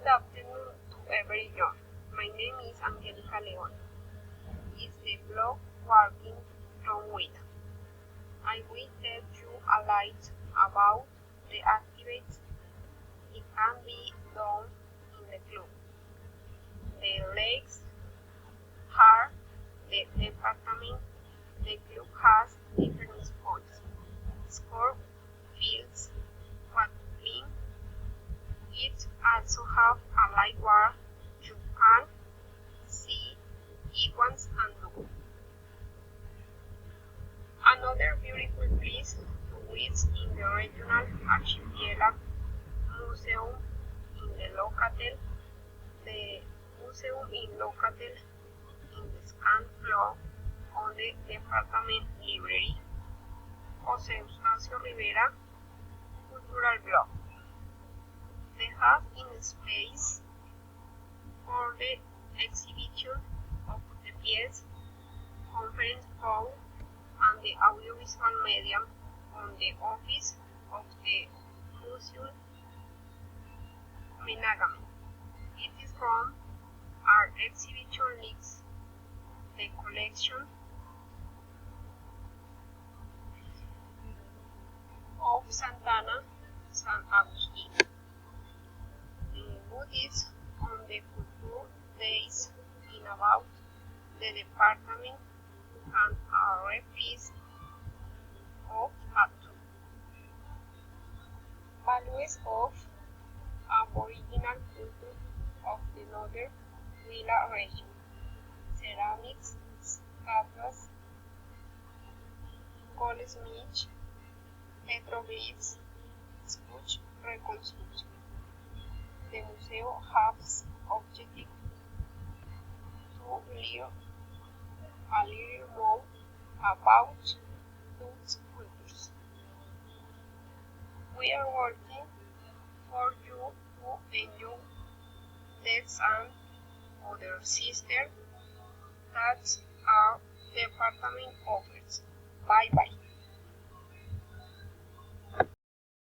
afternoon to everyone. My name is Angelica Leon. It's the blog Working from With. I will tell you a lot about the activities it can be done in the club. The legs are the department. The club has different sports, score, fields, paddling. It also have a light where you can see events and do. Another beautiful place to visit in the regional archipelago museum in the Locatel. The museum in Locatel in the second floor on the department library. José Eustacio Rivera Cultural Block. They have in space for the exhibition of the piece, conference hall, and the audiovisual medium on the office of the museum management. It is from our exhibition links the collection of Santana San Agustin. Buddhists on the culture days in about the department and a replies of Atu. Values of Aboriginal culture of the Northern Willa region. Ceramics, statues, goldsmiths, petroglyphs, Scotch reconstruction. The museum has objective to learn a little more about those cultures. We are working for you to enjoy this and other sisters that our department offers. Bye bye.